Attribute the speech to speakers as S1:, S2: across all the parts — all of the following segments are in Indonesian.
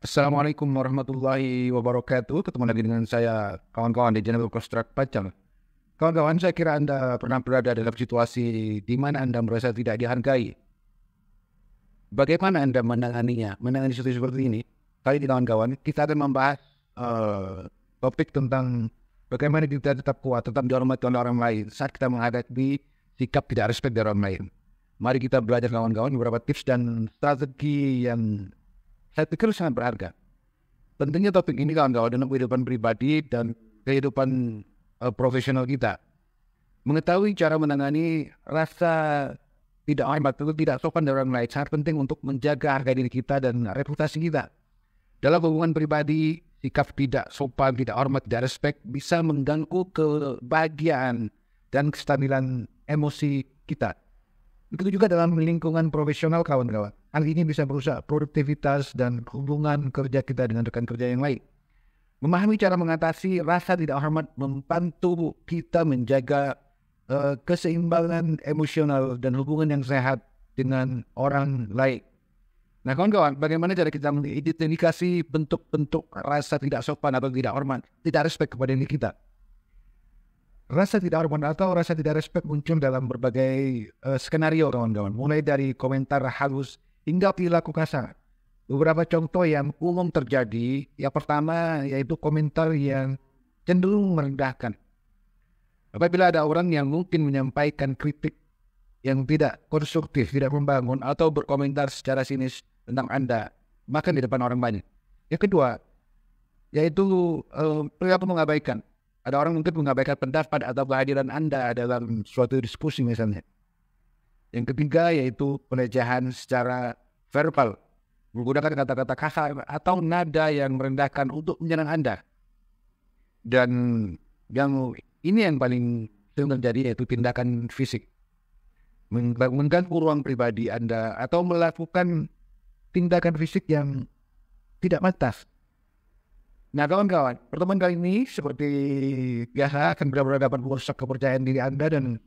S1: Assalamualaikum warahmatullahi wabarakatuh. Ketemu lagi dengan saya, kawan-kawan di channel Construct Pacal. Kawan-kawan, saya kira Anda pernah berada dalam situasi di mana Anda merasa tidak dihargai. Bagaimana Anda menanganinya? Menangani situasi seperti ini? Kali ini kawan-kawan, kita akan membahas topik tentang bagaimana kita tetap kuat, tetap dihormati oleh orang lain saat kita menghadapi sikap tidak respect dari orang lain. Mari kita belajar kawan-kawan beberapa tips dan strategi yang saya pikir sangat berharga. Tentunya topik ini kawan-kawan dalam kehidupan pribadi dan kehidupan profesional kita. Mengetahui cara menangani rasa tidak hormat atau tidak sopan dari orang lain sangat penting untuk menjaga harga diri kita dan reputasi kita. Dalam hubungan pribadi, sikap tidak sopan, tidak hormat, tidak respect bisa mengganggu kebahagiaan dan kestabilan emosi kita. Begitu juga dalam lingkungan profesional kawan-kawan. Hal ini bisa merusak produktivitas dan hubungan kerja kita dengan rekan kerja yang lain. Memahami cara mengatasi rasa tidak hormat membantu kita menjaga keseimbangan emosional dan hubungan yang sehat dengan orang lain. Nah kawan-kawan, bagaimana cara kita mengidentifikasi bentuk-bentuk rasa tidak sopan atau tidak hormat, tidak respect kepada diri kita? Rasa tidak hormat atau rasa tidak respect muncul dalam berbagai skenario kawan-kawan. Mulai dari komentar halus hingga perilaku kasar. Beberapa contoh yang umum terjadi, yang pertama yaitu komentar yang cenderung merendahkan. Apabila ada orang yang mungkin menyampaikan kritik yang tidak konstruktif, tidak membangun, atau berkomentar secara sinis tentang Anda, maka di depan orang banyak. Yang kedua, yaitu perilaku mengabaikan. Ada orang mungkin mengabaikan pendapat atau kehadiran Anda dalam suatu diskusi misalnya. Yang ketiga yaitu pelecehan secara verbal, menggunakan kata-kata kasar atau nada yang merendahkan untuk menyerang Anda. Dan yang ini yang paling sering terjadi yaitu tindakan fisik, mengganggu ruang pribadi Anda atau melakukan tindakan fisik yang tidak pantas. Nah kawan-kawan, pertemuan kali ini seperti biasa akan benar-benar dapat merusak kepercayaan diri Anda dan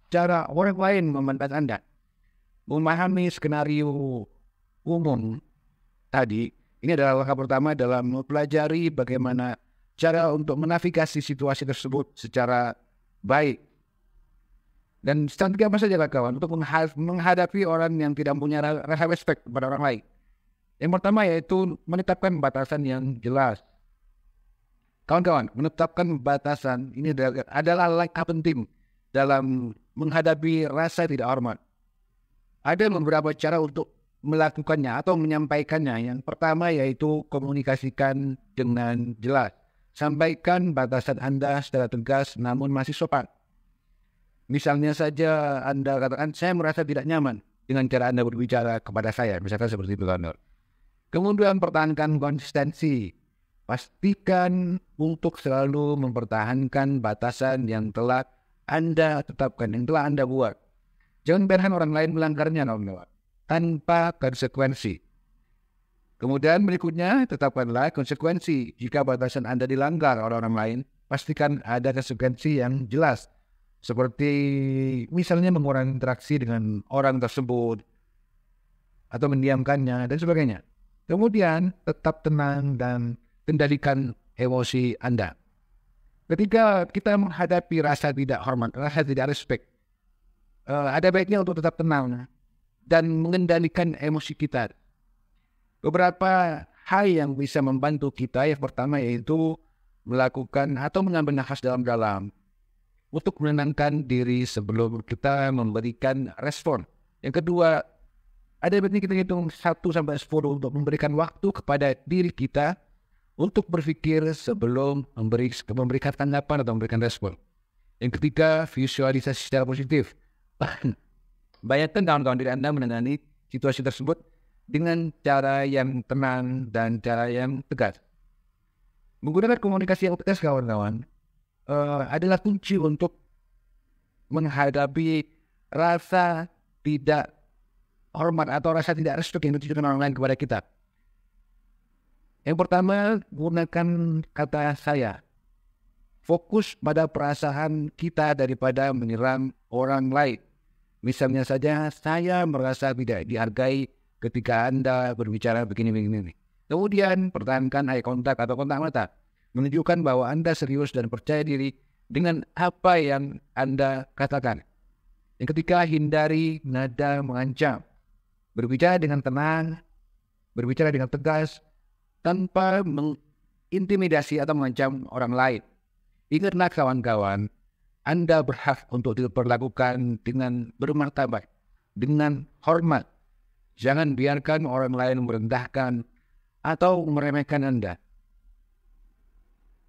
S1: cara orang lain memandang Anda. Memahami skenario umum tadi, ini adalah langkah pertama dalam mempelajari bagaimana cara untuk menavigasi situasi tersebut secara baik. Dan strategi apa saja kawan untuk menghadapi orang yang tidak punya rasa respect kepada orang lain. Yang pertama yaitu menetapkan batasan yang jelas. Kawan-kawan, menetapkan batasan ini adalah langkah penting dalam menghadapi rasa tidak hormat. Ada beberapa cara untuk melakukannya atau menyampaikannya. Yang pertama yaitu komunikasikan dengan jelas. Sampaikan batasan Anda secara tegas namun masih sopan. Misalnya saja Anda katakan, saya merasa tidak nyaman dengan cara Anda berbicara kepada saya. Misalkan seperti itu. Kemudian pertahankan konsistensi. Pastikan untuk selalu mempertahankan batasan yang telah Anda tetapkan, yang telah Anda buat. Jangan biarkan orang lain melanggarnya, tanpa konsekuensi. Kemudian berikutnya, tetapkanlah konsekuensi. Jika batasan Anda dilanggar oleh orang lain, pastikan ada konsekuensi yang jelas. Seperti misalnya mengurangi interaksi dengan orang tersebut, atau mendiamkannya, dan sebagainya. Kemudian, tetap tenang dan kendalikan emosi Anda. Ketika kita menghadapi rasa tidak hormat, rasa tidak respect, ada baiknya untuk tetap tenang dan mengendalikan emosi kita. Beberapa hal yang bisa membantu kita, yang pertama yaitu melakukan atau mengambil nafas dalam-dalam untuk menenangkan diri sebelum kita memberikan respon. Yang kedua, ada baiknya kita hitung 1-10 untuk memberikan waktu kepada diri kita untuk berpikir sebelum memberikan tanggapan atau memberikan respon. Yang ketiga, visualisasi secara positif. Bayangkan kawan-kawan diri Anda menangani situasi tersebut dengan cara yang tenang dan cara yang tegas. Menggunakan komunikasi yang tegas kawan-kawan adalah kunci untuk menghadapi rasa tidak hormat atau rasa tidak respect yang ditujukan orang lain kepada kita. Yang pertama, gunakan kata saya. Fokus pada perasaan kita daripada menyerang orang lain. Misalnya saja, saya merasa tidak dihargai ketika Anda berbicara begini-begini. Kemudian pertahankan eye contact atau kontak mata, menunjukkan bahwa Anda serius dan percaya diri dengan apa yang Anda katakan. Yang ketiga, hindari nada mengancam. Berbicara dengan tenang, berbicara dengan tegas, tanpa mengintimidasi atau mengancam orang lain. Ingatlah kawan-kawan, Anda berhak untuk diperlakukan dengan bermartabat, dengan hormat. Jangan biarkan orang lain merendahkan atau meremehkan Anda.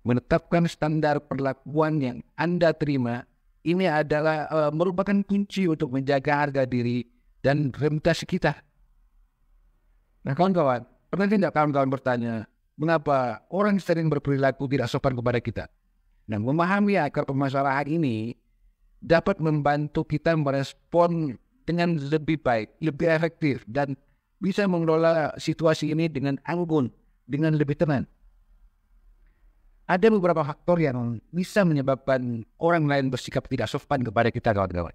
S1: Menetapkan standar perlakuan yang Anda terima, ini adalah merupakan kunci untuk menjaga harga diri dan reputasi kita. Nah kawan-kawan, pernah tidak kawan-kawan bertanya, mengapa orang sering berperilaku tidak sopan kepada kita? Nah, memahami akar permasalahan ini dapat membantu kita merespon dengan lebih baik, lebih efektif, dan bisa mengelola situasi ini dengan anggun, dengan lebih tenang. Ada beberapa faktor yang bisa menyebabkan orang lain bersikap tidak sopan kepada kita, kawan-kawan.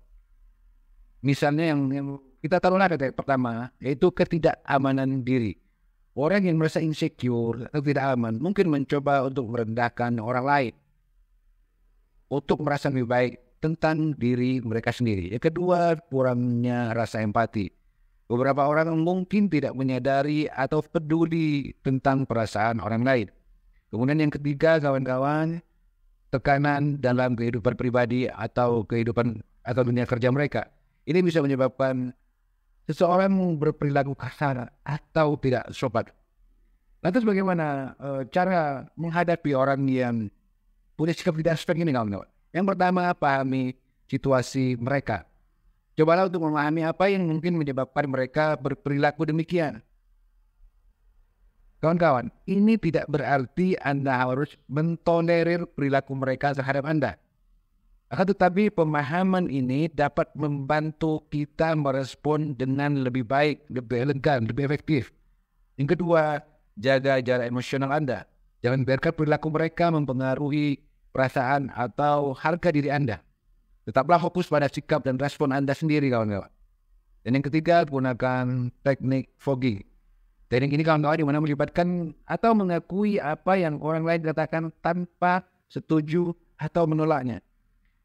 S1: Misalnya yang kita taruhlah kata pertama, yaitu ketidakamanan diri. Orang yang merasa insecure atau tidak aman mungkin mencoba untuk merendahkan orang lain, untuk merasa lebih baik tentang diri mereka sendiri. Yang kedua, kurangnya rasa empati. Beberapa orang mungkin tidak menyadari atau peduli tentang perasaan orang lain. Kemudian yang ketiga, kawan-kawan, tekanan dalam kehidupan pribadi atau kehidupan atau dunia kerja mereka. Ini bisa menyebabkan seseorang berperilaku kasar atau tidak sopan. Lantas bagaimana cara menghadapi orang yang punya sikap tidak respect ini, kawan-kawan? Yang pertama, pahami situasi mereka. Cobalah untuk memahami apa yang mungkin menyebabkan mereka berperilaku demikian. Kawan-kawan, ini tidak berarti Anda harus mentolerir perilaku mereka terhadap Anda. Akan tetapi pemahaman ini dapat membantu kita merespon dengan lebih baik, lebih elegan, lebih efektif. Yang kedua, jaga jarak emosional Anda. Jangan biarkan perilaku mereka mempengaruhi perasaan atau harga diri Anda. Tetaplah fokus pada sikap dan respon Anda sendiri, kawan-kawan. Dan yang ketiga, gunakan teknik fogging. Teknik ini, kawan-kawan, di mana melibatkan atau mengakui apa yang orang lain katakan tanpa setuju atau menolaknya.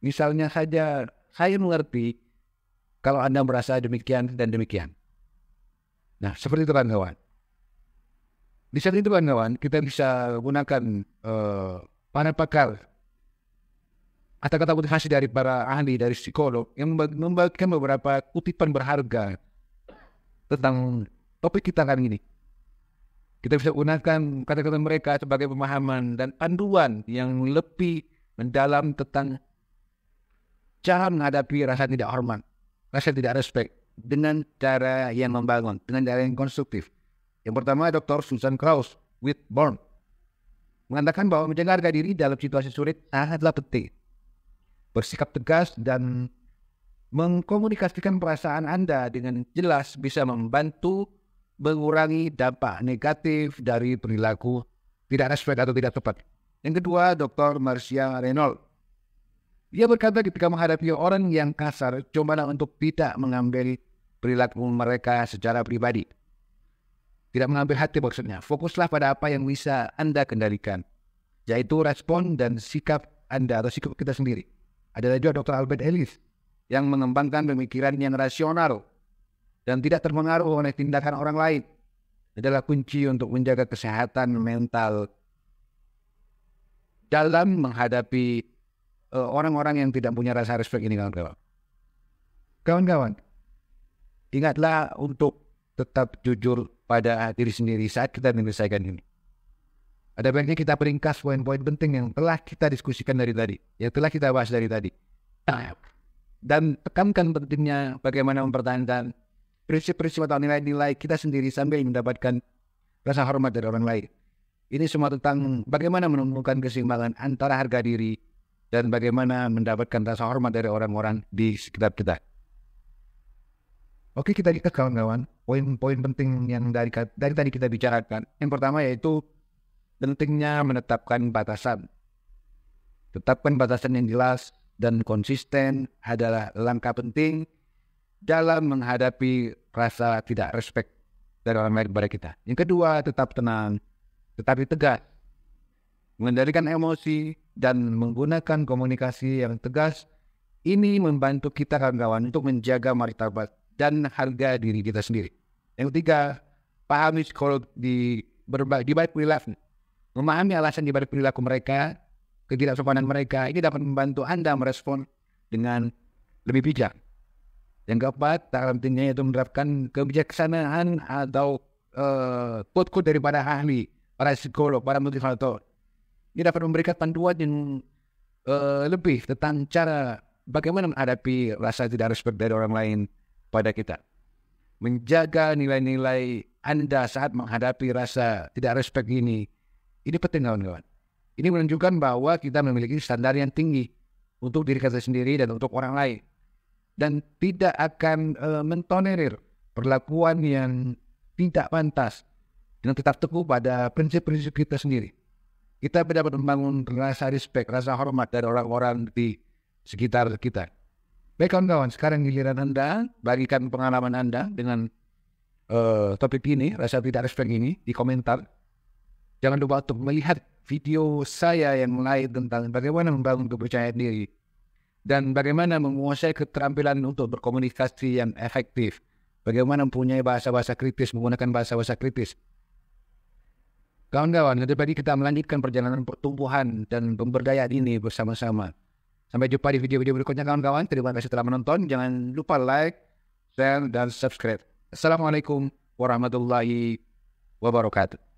S1: Misalnya saja, saya mengerti kalau Anda merasa demikian dan demikian. Nah, seperti itu, kawan-kawan. Di saat itu, kawan-kawan, kita bisa gunakan para pakar atau kata motivasi dari para ahli, dari psikolog yang membagikan beberapa kutipan berharga tentang topik kita kali ini. Kita bisa gunakan kata-kata mereka sebagai pemahaman dan panduan yang lebih mendalam tentang cara menghadapi rasa tidak hormat, rasa tidak respect dengan cara yang membangun, dengan cara yang konstruktif. Yang pertama, Dr. Susan Krauss Whitburn mengatakan bahwa menjaga harga diri dalam situasi sulit sangatlah penting. Bersikap tegas dan mengkomunikasikan perasaan Anda dengan jelas bisa membantu mengurangi dampak negatif dari perilaku tidak respect atau tidak tepat. Yang kedua, Dr. Marcia Reynolds. Dia berkata ketika menghadapi orang yang kasar, cobalah untuk tidak mengambil perilaku mereka secara pribadi. Tidak mengambil hati maksudnya. Fokuslah pada apa yang bisa Anda kendalikan, yaitu respon dan sikap Anda atau sikap kita sendiri. Ada juga Dr. Albert Ellis yang mengembangkan pemikiran yang rasional dan tidak terpengaruh oleh tindakan orang lain. Adalah kunci untuk menjaga kesehatan mental dalam menghadapi orang-orang yang tidak punya rasa respect ini, kawan-kawan. Kawan-kawan, ingatlah untuk tetap jujur pada diri sendiri saat kita menyelesaikan ini. Ada baiknya kita peringkas poin-poin penting yang telah kita diskusikan dari tadi, yang telah kita bahas dari tadi. Dan tekankan pentingnya bagaimana mempertahankan prinsip-prinsip atau nilai-nilai kita sendiri sambil mendapatkan rasa hormat dari orang lain. Ini semua tentang bagaimana menemukan keseimbangan antara harga diri dan bagaimana mendapatkan rasa hormat dari orang-orang di sekitar kita. Oke, kita lihat, kawan-kawan, poin-poin penting yang dari tadi kita bicarakan. Yang pertama yaitu pentingnya menetapkan batasan. Tetapkan batasan yang jelas dan konsisten adalah langkah penting dalam menghadapi rasa tidak respect dari orang lain kepada kita. Yang kedua, tetap tenang, tetapi tegas. Mengendalikan emosi dan menggunakan komunikasi yang tegas, ini membantu kita kawan-kawan untuk menjaga martabat dan harga diri kita sendiri. Yang ketiga, pahami psikolog di balik perilaku. Memahami alasan di balik perilaku mereka, ketidaksopanan mereka, ini dapat membantu Anda merespon dengan lebih bijak. Yang keempat, tak pentingnya itu menerapkan kebijaksanaan atau quote-quote daripada ahli, para psikolog, para motivator. Ini dapat memberikan panduan yang lebih tentang cara bagaimana menghadapi rasa tidak respect dari orang lain pada kita. Menjaga nilai-nilai Anda saat menghadapi rasa tidak respect ini penting kawan-kawan. Ini menunjukkan bahwa kita memiliki standar yang tinggi untuk diri kita sendiri dan untuk orang lain. Dan tidak akan mentolerir perlakuan yang tidak pantas, dan tetap teguh pada prinsip-prinsip kita sendiri. Kita dapat membangun rasa respect, rasa hormat dari orang-orang di sekitar kita. Baik kawan-kawan, sekarang giliran Anda, bagikan pengalaman Anda dengan topik ini, rasa tidak respect ini, di komentar. Jangan lupa untuk melihat video saya yang lain tentang bagaimana membangun kepercayaan diri dan bagaimana menguasai keterampilan untuk berkomunikasi yang efektif. Bagaimana mempunyai bahasa-bahasa kritis, menggunakan bahasa-bahasa kritis. Kawan-kawan, nanti pagi kita melanjutkan perjalanan pertumbuhan dan pemberdayaan ini bersama-sama. Sampai jumpa di video-video berikutnya kawan-kawan. Terima kasih telah menonton. Jangan lupa like, share, dan subscribe. Assalamualaikum warahmatullahi wabarakatuh.